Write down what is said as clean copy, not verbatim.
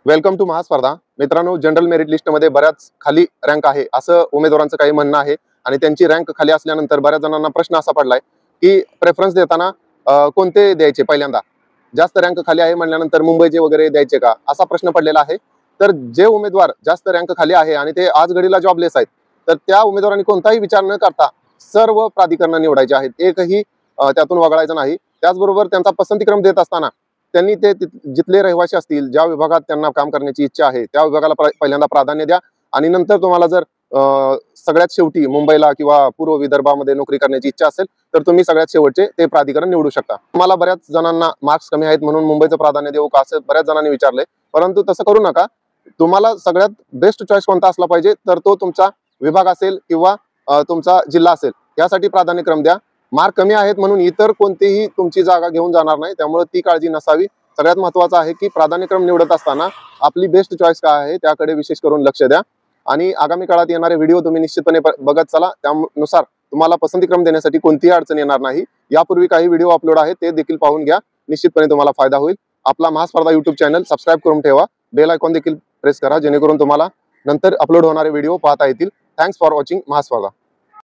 Welcome to महास्पर्धा. मित्रांनो, general merit लिस्टमध्ये बऱ्याच खाली रँक आहे असं उमेदवारांचं काही म्हणणं आहे आणि त्यांची रँक खाली असल्यानंतर बऱ्याच जणांना प्रश्न असा पडलाय की प्रेफरन्स देताना कोणते द्यायचे. पहिल्यांदा जास्त रँक खाली आहे म्हणल्यानंतर मुंबईचे वगैरे द्यायचे का, असा प्रश्न पडलेला आहे. तर जे उमेदवार जास्त रँक खाली आहे आणि ते आज घडीला जॉबलेस आहेत, तर त्या उमेदवारांनी कोणताही विचार न करता सर्व प्राधिकरण निवडायचे आहेत. एकही त्यातून वगळायचं नाही. त्याचबरोबर त्यांचा पसंतीक्रम देत असताना त्यांनी ते जिथले रहिवासी असतील, ज्या विभागात त्यांना काम करण्याची इच्छा आहे त्या विभागाला पहिल्यांदा प्राधान्य द्या आणि नंतर तुम्हाला जर सगळ्यात शेवटी मुंबईला किंवा पूर्व विदर्भामध्ये नोकरी करण्याची इच्छा असेल तर तुम्ही सगळ्यात शेवटचे ते प्राधिकरण निवडू शकता. तुम्हाला बऱ्याच जणांना मार्क्स कमी आहेत म्हणून मुंबईचं प्राधान्य देऊ का असं बऱ्याच जणांनी विचारले, परंतु तसं करू नका. तुम्हाला सगळ्यात बेस्ट चॉईस कोणता असला पाहिजे तर तो तुमचा विभाग असेल किंवा तुमचा जिल्हा असेल, यासाठी प्राधान्यक्रम द्या. मार्क कमी आहेत म्हणून इतर कोणतीही तुमची जागा घेऊन जाणार नाही, त्यामुळे ती काळजी नसावी. सगळ्यात महत्त्वाचं आहे की प्राधान्यक्रम निवडत असताना आपली बेस्ट चॉईस काय आहे त्याकडे विशेष करून लक्ष द्या आणि आगामी काळात येणारे व्हिडिओ तुम्ही निश्चितपणे बघत चला. त्यानुसार तुम्हाला पसंतीक्रम देण्यासाठी कोणतीही अडचण येणार नाही. यापूर्वी काही व्हिडिओ अपलोड आहेत ते देखील पाहून घ्या, निश्चितपणे तुम्हाला फायदा होईल. आपला महास्पर्धा YouTube चॅनल सबस्क्राईब करून ठेवा, बेल आयकॉन देखील प्रेस करा जेणेकरून तुम्हाला नंतर अपलोड होणारे व्हिडिओ पाहता येतील. Thanks for watching महास्पर्धा.